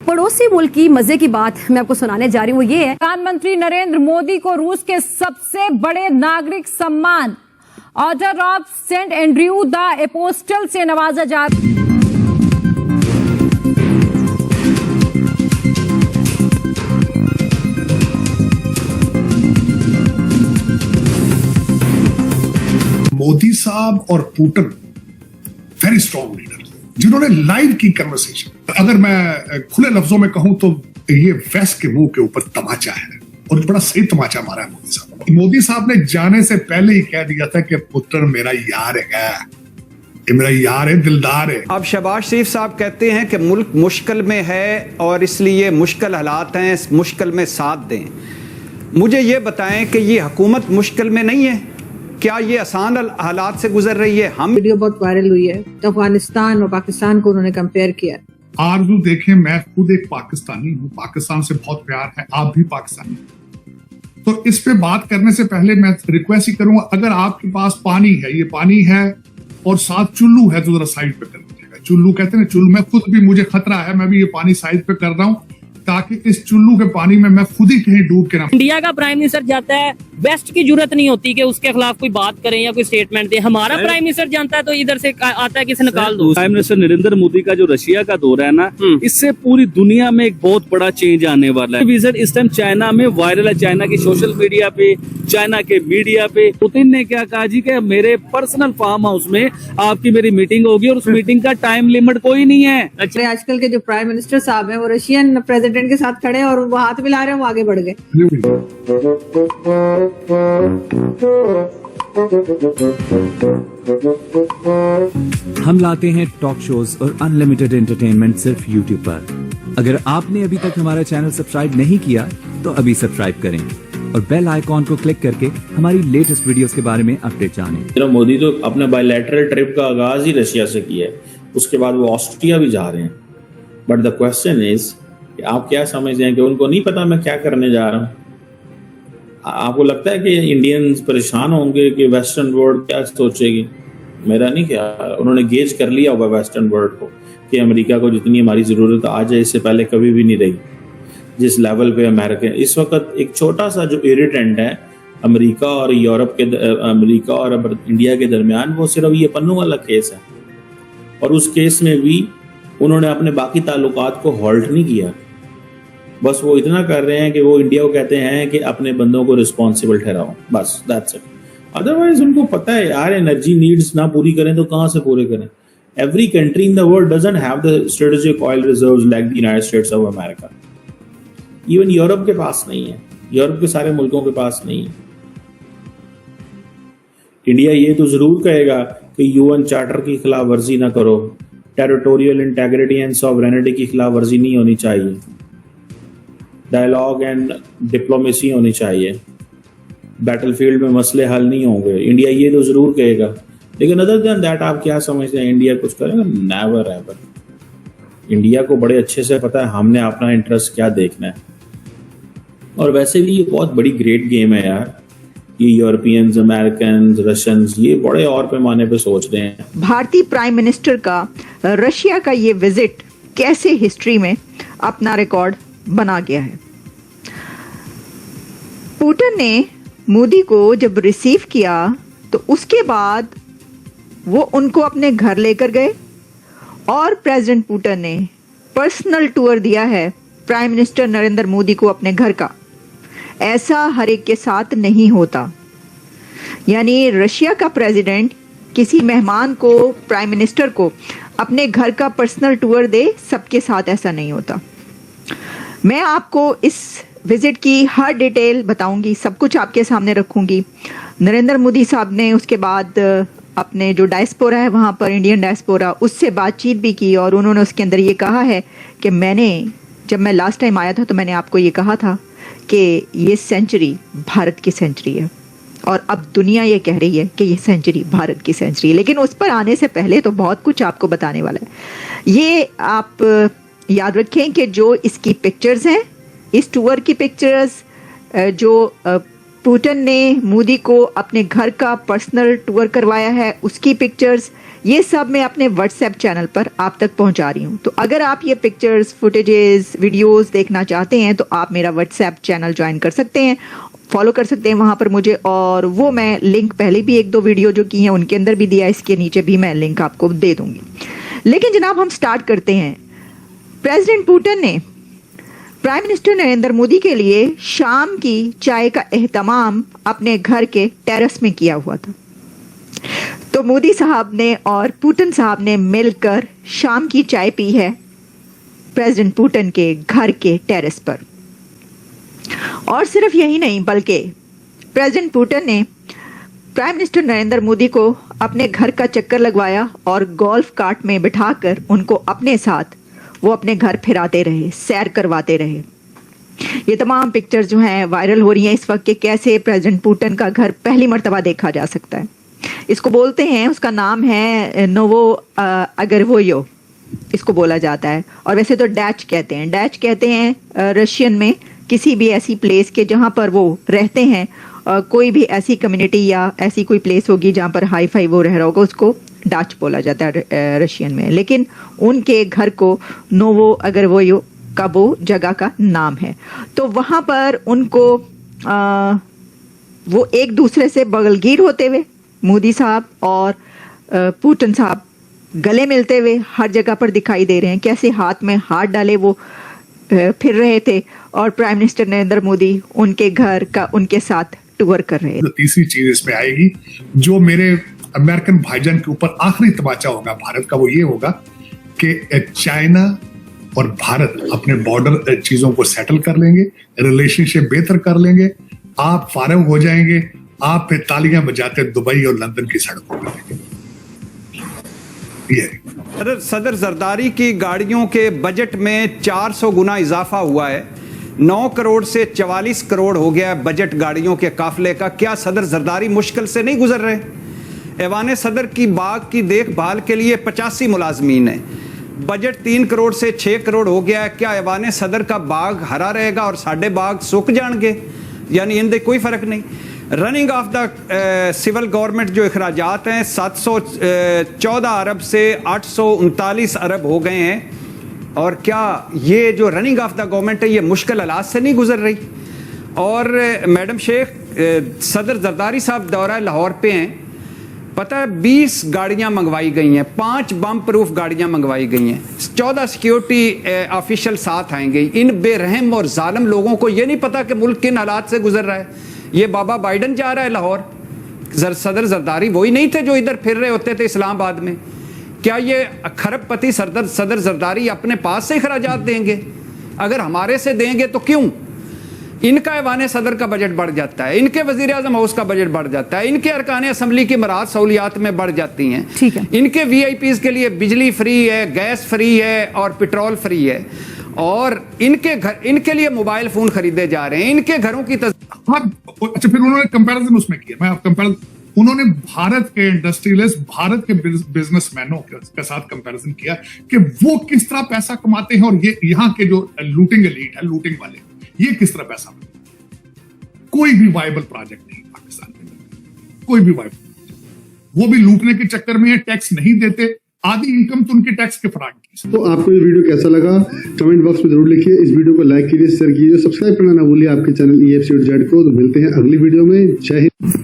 पड़ोसी मुल्क की मजे की बात मैं आपको सुनाने जा रही हूँ, ये है प्रधानमंत्री नरेंद्र मोदी को रूस के सबसे बड़े नागरिक सम्मान order of Saint Andrew the Apostle से नवाजा जा मोदी साहब और पुतिन वेरी स्ट्रॉन्ग लीडर जिन्होंने लाइव की कन्वर्सेशन। अगर मैं खुले लफ्जों में कहूं तो ये वेस्ट के मुंह के ऊपर तमाचा है और बड़ा सही तमाचा मारा है मोदी साहब। मोदी साहब ने जाने से पहले ही कह दिया था कि पुतिन मेरा यार है, ये मेरा यार है, दिलदार है। अब शहबाज शरीफ साहब कहते हैं कि मुल्क मुश्किल में है और इसलिए मुश्किल हालात हैं, इस मुश्किल में साथ दें। मुझे ये बताएं कि ये हुकूमत मुश्किल में नहीं है, क्या ये आसान हालात से गुजर रही है? हम वीडियो बहुत वायरल हुई है तो अफगानिस्तान और पाकिस्तान को उन्होंने कंपेयर किया। आरज़ू देखें, मैं खुद एक पाकिस्तानी हूँ, पाकिस्तान से बहुत प्यार है, आप भी पाकिस्तानी। तो इस पे बात करने से पहले मैं रिक्वेस्ट ही करूंगा, अगर आपके पास पानी है, ये पानी है और साथ चुल्लू है तो जरा साइड पे कर दीजिएगा। चुल्लू कहते हैं ना, चुल्लू, मैं खुद भी, मुझे खतरा है, मैं भी ये पानी साइड पे कर रहा हूँ ताकि इस चुल्लू के पानी में मैं खुद ही कहीं डूब के ना। इंडिया का प्राइम मिनिस्टर जाता है, वेस्ट की जरूरत नहीं होती कि उसके खिलाफ कोई बात करें या कोई स्टेटमेंट दे। हमारा प्राइम मिनिस्टर जानता है तो इधर से आता है किसी निकाल दो। प्राइम मिनिस्टर नरेंद्र मोदी का जो रशिया का दौरा है ना, इससे पूरी दुनिया में एक बहुत बड़ा चेंज आने वाला है। विजिट इस टाइम चाइना में वायरल है, चाइना की सोशल मीडिया पे, चाइना के मीडिया पे। पुतिन ने क्या कहा जी कि मेरे पर्सनल फार्म हाउस में आपकी मेरी मीटिंग होगी और उस मीटिंग का टाइम लिमिट कोई नहीं है। अच्छा, आजकल के जो प्राइम मिनिस्टर साहब हैं वो रशियन प्रेसिडेंट के साथ खड़े और वो हाथ मिला रहे हैं, वो आगे बढ़ गए। हम लाते हैं टॉक शोज और अनलिमिटेड एंटरटेनमेंट सिर्फ YouTube पर। अगर आपने अभी तक हमारा चैनल सब्सक्राइब नहीं किया तो अभी सब्सक्राइब करें और बेल आइकॉन को क्लिक करके हमारी लेटेस्ट वीडियोस के बारे में अपडेट जानें। मोदी तो अपने बायलैटरल ट्रिप का आगाज ही रशिया से किया है, उसके बाद वो ऑस्ट्रिया भी जा रहे हैं। बट द क्वेश्चन इज, आप क्या समझते हैं कि उनको नहीं पता मैं क्या करने जा रहा हूँ? आपको लगता है कि इंडियंस परेशान होंगे कि वेस्टर्न वर्ल्ड क्या सोचेगी? मेरा नहीं ख्याल। उन्होंने गेज कर लिया होगा वेस्टर्न वर्ल्ड को कि अमेरिका को जितनी हमारी ज़रूरत आज है इससे पहले कभी भी नहीं रही। जिस लेवल पे अमेरिका इस वक्त एक छोटा सा जो इरिटेंट है अमेरिका और यूरोप के, अमेरिका और इंडिया के दरमियान, वो सिर्फ ये पन्नू वाला केस है। और उस केस में भी उन्होंने अपने बाकी ताल्लुकात को हॉल्ट नहीं किया। बस वो इतना कर रहे हैं कि वो इंडिया को कहते हैं कि अपने बंदों को रिस्पॉन्सिबल ठहराओ, बस दैट्स इट। अदरवाइज उनको पता है यार, एनर्जी नीड्स ना पूरी करें तो कहाँ से पूरे करें? Every country in the world doesn't have the strategic oil reserves like the United states of America. Even Europe के पास नहीं है, यूरोप के सारे मुल्कों के पास नहीं है। इंडिया ये तो जरूर कहेगा कि यूएन चार्टर की खिलाफ वर्जी ना करो, टेरिटोरियल इंटेग्रिटी एंड सॉवरेनिटी की खिलाफ वर्जी नहीं होनी चाहिए, डायलॉग एंड डिप्लोमेसी होनी चाहिए, बैटलफील्ड में मसले हल नहीं होंगे। इंडिया ये तो जरूर कहेगा, लेकिन अदर देन दैट आप क्या समझते हैं इंडिया कुछ करेगा? Never ever. इंडिया को बड़े अच्छे से पता है हमने अपना इंटरेस्ट क्या देखना है। और वैसे भी ये बहुत बड़ी ग्रेट गेम है यार। ये यूरोपियंस, अमेरिकन, रशियंस ये बड़े और पैमाने पे सोच रहे हैं। भारतीय प्राइम मिनिस्टर का रशिया का ये विजिट कैसे हिस्ट्री में अपना रिकॉर्ड बना गया है। पुतिन ने मोदी को जब रिसीव किया तो उसके बाद वो उनको अपने घर लेकर गए और प्रेसिडेंट पुतिन ने पर्सनल टूर दिया है प्राइम मिनिस्टर नरेंद्र मोदी को अपने घर का। ऐसा हर एक के साथ नहीं होता। यानी रशिया का प्रेसिडेंट किसी मेहमान को, प्राइम मिनिस्टर को अपने घर का पर्सनल टूर दे, सबके साथ ऐसा नहीं होता। मैं आपको इस विजिट की हर डिटेल बताऊंगी, सब कुछ आपके सामने रखूंगी। नरेंद्र मोदी साहब ने उसके बाद अपने जो डायस्पोरा है वहाँ पर, इंडियन डायस्पोरा, उससे बातचीत भी की और उन्होंने उसके अंदर ये कहा है कि जब मैं लास्ट टाइम आया था तो मैंने आपको ये कहा था कि ये सेंचुरी भारत की सेंचुरी है और अब दुनिया ये कह रही है कि ये सेंचुरी भारत की सेंचुरी है। लेकिन उस पर आने से पहले तो बहुत कुछ आपको बताने वाला है। ये आप याद रखें कि जो इसकी पिक्चर्स हैं, इस टूर की पिक्चर्स जो पुतिन ने मोदी को अपने घर का पर्सनल टूर करवाया है, उसकी पिक्चर्स, ये सब मैं अपने व्हाट्सएप चैनल पर आप तक पहुंचा रही हूं। तो अगर आप ये पिक्चर्स, फुटेजेस, वीडियोस देखना चाहते हैं तो आप मेरा व्हाट्सएप चैनल ज्वाइन कर सकते हैं, फॉलो कर सकते हैं वहां पर मुझे, और वो मैं लिंक पहले भी 1-2 वीडियो जो की हैं उनके अंदर भी दिया, इसके नीचे भी मैं लिंक आपको दे दूंगी। लेकिन जनाब हम स्टार्ट करते हैं। प्रेसिडेंट पुतिन ने प्राइम मिनिस्टर नरेंद्र मोदी के लिए शाम की चाय का एहतमाम अपने घर के टेरेस में किया हुआ था। तो मोदी साहब ने और पुतिन साहब ने मिलकर शाम की चाय पी है प्रेसिडेंट पुतिन के घर के टेरेस पर। और सिर्फ यही नहीं, बल्कि प्रेसिडेंट पुतिन ने प्राइम मिनिस्टर नरेंद्र मोदी को अपने घर का चक्कर लगवाया और गोल्फ कार्ट में बिठाकर उनको अपने साथ वो अपने घर फिराते रहे, सैर करवाते रहे। ये तमाम पिक्चर्स जो हैं वायरल हो रही हैं इस वक्त के कैसे प्रेसिडेंट पुतिन का घर पहली मर्तबा देखा जा सकता है। इसको बोलते हैं, उसका नाम है नोवो अगरवोयो इसको बोला जाता है, और वैसे तो डैच कहते हैं। डैच कहते हैं रशियन में किसी भी ऐसी प्लेस के जहाँ पर वो रहते हैं, कोई भी ऐसी कम्युनिटी या ऐसी कोई प्लेस होगी जहाँ पर हाई फाई वो रह रहा होगा, उसको डाच बोला जाता है रशियन में। लेकिन उनके घर को नोवो अगरवोयो का वो जगह का नाम है। तो वहाँ पर उनको वो एक दूसरे से बगलगीर होते हुए मोदी साहब और पुतिन साहब गले मिलते हुए हर जगह पर दिखाई दे रहे हैं। कैसे हाथ में हाथ डाले वो फिर रहे थे और प्राइम मिनिस्टर नरेंद्र मोदी उनके घर का उनके साथ टूर कर रहे थे। तीसरी चीज इसमें आएगी जो मेरे अमेरिकन भाईजान के ऊपर आखिरी तमाचा होगा भारत का, वो ये होगा कि चाइना और भारत अपने बॉर्डर चीजों को सेटल कर लेंगे, रिलेशनशिप बेहतर कर लेंगे, आप फारग हो जाएंगे, आप फिर तालियां बजाते दुबई और लंदन की सड़कों पर। ये सदर जरदारी की गाड़ियों के बजट में 400 गुना इजाफा हुआ है। 9 करोड़ से 44 करोड़ हो गया बजट गाड़ियों के काफिले का। क्या सदर जरदारी मुश्किल से नहीं गुजर रहे? ऐवान सदर की बाग की देखभाल के लिए 85 मुलाजमीन है। बजट 3 करोड़ से 6 करोड़ हो गया है। क्या ऐवान सदर का बाग हरा रहेगा और साढ़े बाग सूख जाएंगे? यानी इनमें कोई फर्क नहीं। Running of the civil government जो अखराजात हैं 714 अरब से 839 अरब हो गए हैं। और क्या ये जो रनिंग ऑफ द गवर्नमेंट है ये मुश्किल हालात से नहीं गुजर रही? और मैडम शेख सदर जरदारी साहब दौरा लाहौर पे हैं, पता है 20 गाड़ियां मंगवाई गई हैं, 5 बम प्रूफ गाड़ियां मंगवाई गई हैं, 14 सिक्योरिटी ऑफिशियल साथ आएंगे। इन बेरहम और जालिम लोगों को ये नहीं पता कि मुल्क किन हालात से गुजर रहा है। ये बाबा बाइडन जा रहा है लाहौर, सदर जरदारी वही नहीं थे जो इधर फिर रहे होते थे इस्लामाबाद में। क्या ये खरबपति सदर जरदारी अपने पास से खराजात देंगे? अगर हमारे से देंगे तो क्यों? इनका ऐवान सदर का बजट बढ़ जाता है, इनके वजीर आजम हाउस का बजट बढ़ जाता है, इनके अरकान असम्बली की मराद सहूलियात में बढ़ जाती हैं। ठीक है। इनके VIPs के लिए बिजली फ्री है, गैस फ्री है और पेट्रोल फ्री है, और इनके घर इनके लिए मोबाइल फोन खरीदे जा रहे हैं। इनके घरों की हाँ, अच्छा फिर उन्होंने कंपैरिजन उसमें किया। मैं आप कंपैरिजन उन्होंने भारत के इंडस्ट्रियलिस्ट, भारत के बिजनेसमैनों के साथ कंपैरिजन किया कि वो किस तरह पैसा कमाते हैं और ये यहाँ के जो लूटिंग एलीट है, लूटिंग वाले, ये किस तरह पैसा मिलता। कोई भी वायबल प्रोजेक्ट नहीं पाकिस्तान में, कोई भी वायबल। वो भी लूटने के चक्कर में टैक्स नहीं देते, आधी इनकम तो उनके टैक्स के फराग की। तो आपको ये वीडियो कैसा लगा कमेंट बॉक्स में जरूर लिखिए। इस वीडियो को लाइक कीजिए, शेयर कीजिए, सब्सक्राइब करना ना भूलिए आपके चैनल EFC.Z को। तो मिलते हैं अगली वीडियो में। जय हिंद।